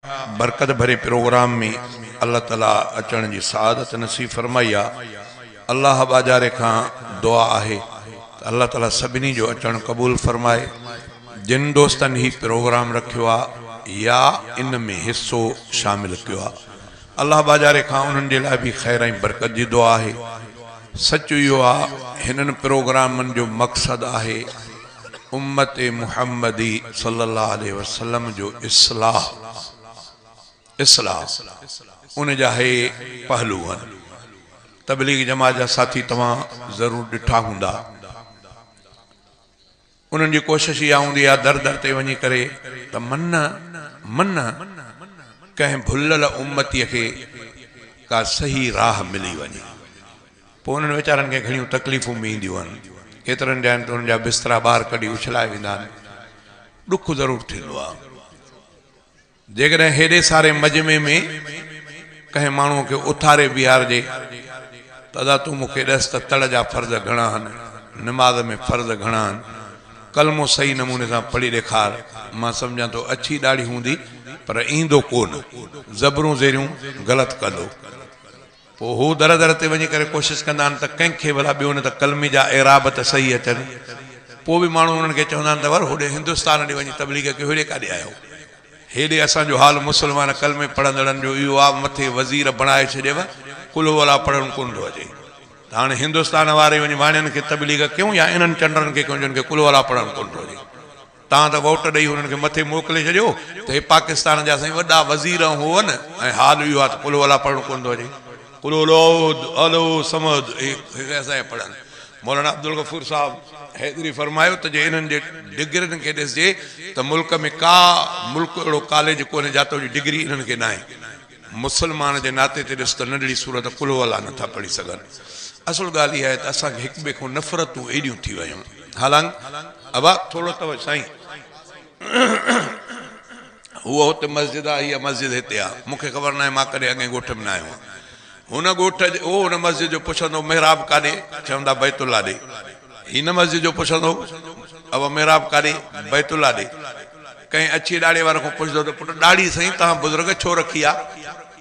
बरकत भरे प्रोग्राम में अल्लाह ताला अचण जी सआदत नसीब फरमाई आ। अल्लाह बाजारे खां दुआ आहे अल्लाह ताला सभिनी जो अचण कबूल फरमाए। जिन दोस्तन ही प्रोग्राम रखियो आ या इन में हिस्सो शामिल कियो आ, अल्लाह बाजारे खां उन्हनि जे लाइ बि खैर ऐं बरकत जी दुआ आहे। सच इहो आहे हिननि प्रोग्रामनि जो मक़सदु आहे उम्मत मुहम्मदी सल्लल्लाहु अलैहि वसल्लम जो इस्लाह उन जा हे पहलू आहिनि। तबलीग जमात जा साथी तव्हां ज़रूरु ॾिठा हूंदा। उन्हनि जी कोशिशि इहा हूंदी आहे दर दर ते वञी करे त मन कंहिं भुलियल उम्मतीअ खे का सही राह मिली वञे। पोइ उन्हनि वीचारनि खे घणियूं तकलीफ़ूं बि ईंदियूं आहिनि। केतिरनि ॼणनि त उन्हनि जा बिस्तरा ॿाहिरि कढी उछलाए वेंदा आहिनि। ॾुख ज़रूरु थींदो आहे जेकॾहिं हेॾे सारे मजमे में कंहिं माण्हूअ खे उथारे बीहारजे त दादा तूं मूंखे ॾस त तड़ जा फ़र्ज़ घणा आहिनि, निमाज़ में फ़र्ज़ घणा आहिनि, कलमो सही नमूने सां पढ़ी ॾेखार। मां सम्झां थो अछी ॾाढ़ी हूंदी पर ईंदो कोन, ज़बरूं ज़ेरियूं ग़लति कंदो। पोइ हू दर दर ते वञी करे कोशिशि कंदा आहिनि त कंहिंखे भला ॿियो न त कलमी जा एराब त सही अचनि। पोइ बि माण्हू उन्हनि खे चवंदा आहिनि त वर होॾे हिंदुस्तान ॾे वञी तबलीग कयो, हेॾे काॾे आयो। हेॾे असांजो हाल मुस्लमान कलमे पढ़ंदड़नि जो इहो आहे, मथे वज़ीर बणाए छॾियव, कुल वाला पढ़णु कोन थो अचे। त हाणे हिंदुस्तान वारे वञी वाणियुनि खे तबलीग कयूं या इन्हनि चंडनि खे कयूं जिन खे कुल वाला पढ़णु कोन थो अचे। तव्हां त वोट ॾेई हुननि खे मथे मोकिले छॾियो त हे पाकिस्तान जा साईं वॾा वज़ीर हुअनि ऐं हाल इहो आहे त कुल वाला पढ़णु कोन थो अचे। कुल अलो समद असांजे पढ़नि। मौलाना अब्दुल गफूर साहब हैदरी फरमायो त जे इन्हनि जे डिग्रियुनि खे ॾिसजे त मुल्क में का मुल्क अहिड़ो कॉलेज कोन्हे जातो जी डिग्री इन्हनि खे न आहे। मुस्लमान जे नाते ते ॾिस त नंढड़ी सूरत कुल वाला नथा पढ़ी सघनि। असुल ॻाल्हि इहा आहे त असांखे हिक ॿिए खां नफ़रतूं एॾियूं थी वियूं। हालांकि अबा थोरो अथव साईं, उहा हुते मस्जिद आहे, इहा मस्जिद हिते आहे, मूंखे ख़बर न आहे, मां कॾहिं अॻे ॻोठ में न आहियो आहियां। हुन ॻोठ उहो हुन मस्जिद जो पुछंदो मेहराब काॾे, चवंदा बैतुल्ला ॾे। हिन मस्जिद जो पुछंदो अब मेहराब काॾे, बैतुल्ला ॾे। कंहिं अछी ॾाढ़े वारे खां पुछंदो त पुटु ॾाढ़ी साईं तव्हां बुज़ुर्ग छो रखी आहे,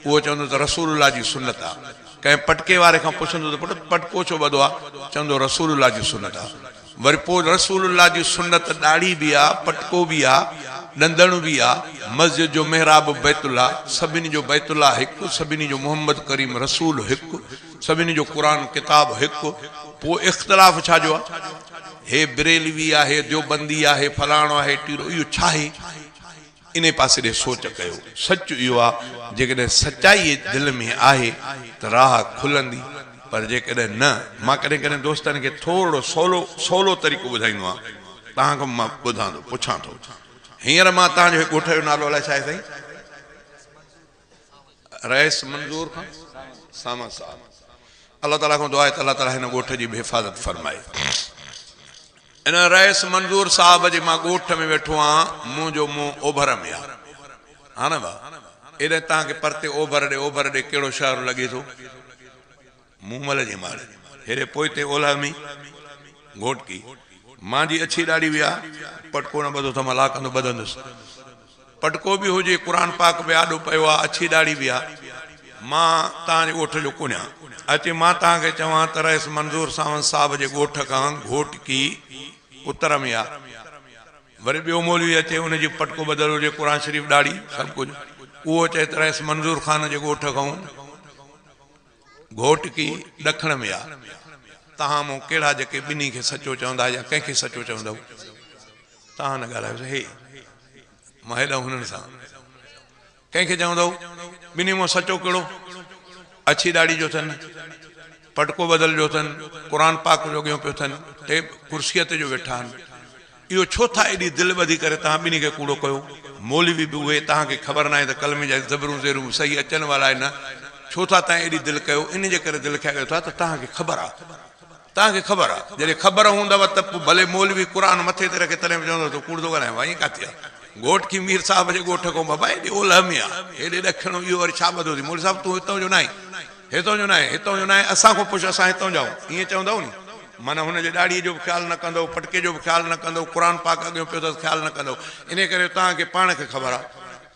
उहो चवंदो त रसूलुल्लाह जी सुन्नत आहे। कंहिं पटके वारे खां पुछंदो त पुटु पटको छो ॿधो आहे, चवंदो रसूलुल्लाह जी सुन्नत आहे। वरी पोइ रसूलुल्लाह जी सुन्नत ॾाढ़ी बि आहे, पटको बि आहे, ॾंदण बि आहे, मस्जिद जो मेहराब बैतुल्ला, सभिनी जो बैतुल्ला हिकु, सभिनी जो मोहम्मद करीम रसूल हिकु, सभिनी जो क़ुरान किताब हिकु। पोइ इख़्तिलाफ़ छाजो आहे? हे बरेलवी आहे, हे देवबंदी आहे, हे फलाणो आहे, टीरो, इहो छा आहे? इन पासे ॾे सोच कयो। सच इहो आहे जेकॾहिं सचाई दिलि में आहे त राह खुलंदी, पर जेकॾहिं न। मां कॾहिं कॾहिं दोस्तनि खे थोरो सवलो तरीक़ो ॿुधाईंदो आहियां। तव्हांखां मां ॿुधां थो, पुछां थो। हींअर मां तव्हांजो ॻोठ जो नालो अलाए छा आहे साईं? रईस मंज़ूर खां सामा साहब। अल्लाह ताला खां दुआ आहे त अल्लाह ताला हिन ॻोठ जी बि हिफ़ाज़त फरमाए। इन रईस मंज़ूर साहब जे मां ॻोठ में वेठो आहियां, मुंहिंजो मुंहुं ओभर में आहे। हा न भाउ, एॾे तव्हांखे परते ओभर ॾे कहिड़ो शहर लॻे थो? मूमल जे माड़े हेॾे पोइ ते ओलह में घोटकी। मुंहिंजी अछी ॾाढ़ी बि आहे, पटको न ॿधो त मां ला कंदो ॿधंदुसि। पटको बि हुजे, क़ुरान पाक बि आॾो पियो आहे, अछी ॾाढ़ी बि आहे। मां तव्हांजे ॻोठ जो कोन आहियां। अचे मां तव्हांखे चवां त रईस मंज़ूर सावंत साहब जे ॻोठ खां घोटकी उत्तर में आहे। वरी ॿियो मौलवी अचे, हुनजी पटको बदल हुजे, क़ुरान शरीफ़ ॾाढ़ी सभु कुझु, उहो चए त रईस मंज़ूर ख़ान जे ॻोठ खां घोटकी ॾखण में आहे। तव्हां मूं कहिड़ा जेके ॿिन्ही खे सचो चवंदा या कंहिंखे सचो चवंदव? तव्हां न ॻाल्हायो। हे मां हेॾा हुननि सां कंहिंखे चवंदव ॿिन्ही मूं सचो कहिड़ो? अछी ॾाढ़ी जो अथनि, पटको बदल जो अथनि, क़ुरान पाक जो अॻियो पियो अथनि, टे कुर्सीअ ते जो वेठा आहिनि। इहो छो था एॾी दिलि ॿधी करे तव्हां ॿिन्ही खे कूड़ो कयो? मौलवी बि उहे, तव्हांखे ख़बर न आहे त कलमे जा ज़बरूं ज़ेरूं सही अचनि वारा आहिनि। छो था तव्हां एॾी दिलि कयो? इन जे करे दिलि कयो था त तव्हांखे ख़बर आहे। तव्हांखे ख़बर आहे, जॾहिं ख़बर हूंदव त पोइ भले मौलवी क़ुरान मथे ते रखे तॾहिं बि चवंदव त कूड़ थो ॻाल्हाए। भाई किथे आहे? घोटकी मीर साहब जे ॻोठ खां बाबा हेॾे ओलह में आहे, हेॾे ॾखिणो। इहो वरी छा ॿधो अथई? मौलवी साहिबु तूं हितां जो न आहे, हितां जो न आहे, हितां जो न आहे, असां खां पुछ, असां हितां जाऊं, ईअं चवंदव नी। माना हुनजे ॾाढ़ीअ जो बि ख़्यालु न कंदो, पटके जो बि ख़्यालु न कंदो, क़ुरान पाक अॻियो पियो अथसि ख़्यालु न कंदो। इन करे तव्हांखे पाण खे ख़बर आहे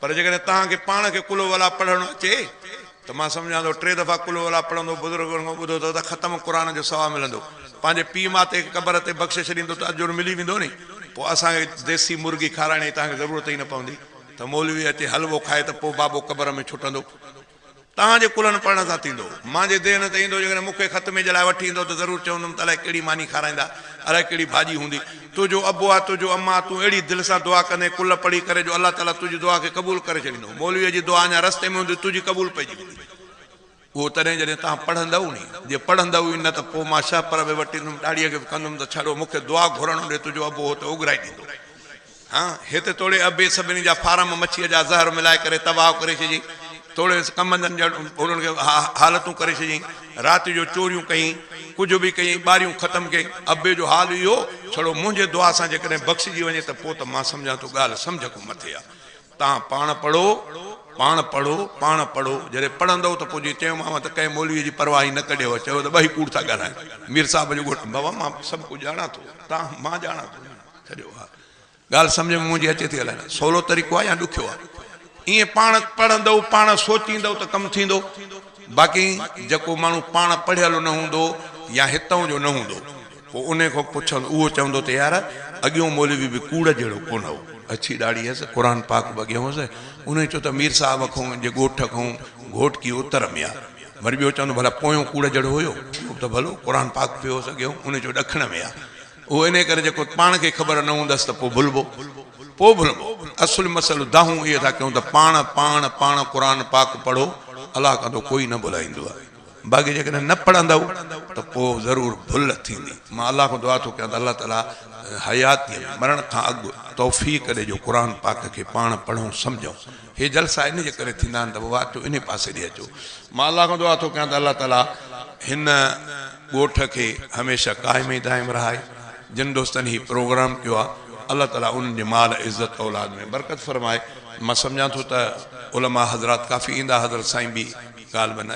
पर जेकॾहिं तव्हांखे पाण खे कुल वला पढ़णु अचे त मां सम्झां थो 3 दफ़ा कुल वला पढ़ंदो बुज़ुर्गनि खां ॿुधो त ख़तमु क़ुर जो सवाबु मिलंदो। पंहिंजे पीउ माउ ते क़बर ते बख़्शे छॾींदो त अजुर मिली वेंदो नी। पोइ असांखे देसी मुर्गी खाराइण जी तव्हांखे ज़रूरत ई न पवंदी त मौलवी अचे हलवो खाए त पोइ बाबो क़बर में छुटंदो। तव्हांजे कुलनि पढ़ण सां थींदो। मुंहिंजे देहन ते ईंदो जेकॾहिं मूंखे ख़तमे जे लाइ वठी ईंदो त ज़रूरु चवंदुमि त अलाए कहिड़ी मानी खाराईंदा, अलाए कहिड़ी भाॼी हूंदी। तुंहिंजो अबो आहे, तुंहिंजो अम्मा, तूं अहिड़ी दिलि सां दुआ कंदे कुल पढ़ी करे जो अलाह ताला तुंहिंजी दुआ खे क़बूल करे छॾींदो। मौलवीअ जी दुआ अञा रस्ते में हूंदी, तुंहिंजी क़बूल पइजी वेंदी। उहो तॾहिं जॾहिं तव्हां पढ़ंदव नी, जे पढ़ंदव ई न त पोइ मां छह पर बि वठींदुमि, ॾाड़ीअ खे कंदुमि त छॾो मूंखे दुआ घुरणु ॾे, तुंहिंजो अबो हो त उघराए ॾींदो। हा, हिते थोरे अबे सभिनी जा फार्म मच्छीअ जा ज़हर मिलाए करे तबाह करे छॾी, थोरे कमंदनि जा उन्हनि खे हालतूं करे छॾियईं, राति जो चोरियूं कयईं, कुझु बि कयईं, ॿारियूं ख़तमु कयईं। अबे जो हाल इहो, छड़ो मुंहिंजे दुआ सां जेकॾहिं बख़्शिजी वञे त पोइ त मां सम्झां थो ॻाल्हि सम्झ खां मथे आहे। तव्हां पाण पढ़ो, पाण पढ़ो, पाण पढ़ो। जॾहिं पढ़ंदव त पोइ जीअं चयोमांव त कंहिं मौलवीअ जी परवाह न कढियो, चयो त ॿई कूड़ था ॻाल्हाइनि। मीर साहिब जो घोटु, बाबा मां सभु कुझु ॼाणा थो, तव्हां मां ॼाणा थो छॾियो। हा, ॻाल्हि सम्झ में मुंहिंजी अचे थी हलाइण। सवलो तरीक़ो आहे या ॾुखियो आहे? ईअं पाण पढ़ंदव, पाण सोचींदव त कमु थींदो। बाक़ी जेको माण्हू पाण पढ़ियल न हूंदो या हितां जो न हूंदो, पोइ उन खां पुछंदो, उहो चवंदो त यार अॻियों मौलवी बि कूड़ जहिड़ो कोन हो, अछी ॾाढ़ी हुअसि, क़ुर पाक बि अॻियां हुअसि। उन चयो त मीर साहिब खां जे ॻोठ खां घोटकी उत्तर में आहे। वरी ॿियो चवंदो भला पोयों कूड़ जहिड़ो हुयो, त भलो क़ुर पाक पियो हुअसि अॻियां, उन जो ॾखिण में आहे। उहो इन करे जेको पाण खे ख़बर न हूंदसि त पोइ भुलिबो, पोइ भुलिबो। असुल मसइलो दाहूं इहे था कयूं त पाण पाण पाण क़ुर पाक पढ़ो, अलाह कंदो कोई न भुलाईंदो आहे। बाक़ी जेकॾहिं न पढ़ंदव त पोइ ज़रूरु भुल थींदी। मां अलाह खां दुआ थो कयां त अलाह ताला हयात मरण खां अॻु तौफ़ीक़ ॾे जो क़ुर पाक खे पाण पढ़ूं सम्झूं। हे जलसा इन जे करे थींदा आहिनि त बाबा अचो इन पासे ॾे अचो। मां अलाह खां दुआ थो कयां त अलाह ताला हिन ॻोठ खे हमेशह क़ाइम ई दाइम रहाए। जिन दोस्तनि ही प्रोग्राम कयो आहे, अल्लाह ताला उन्हनि जे माल इज़त औलाद में बरकत फरमाए। मां सम्झां थो त उलमा हज़रात काफ़ी ईंदा, हज़रत साईं बि ॻाल्हि बि न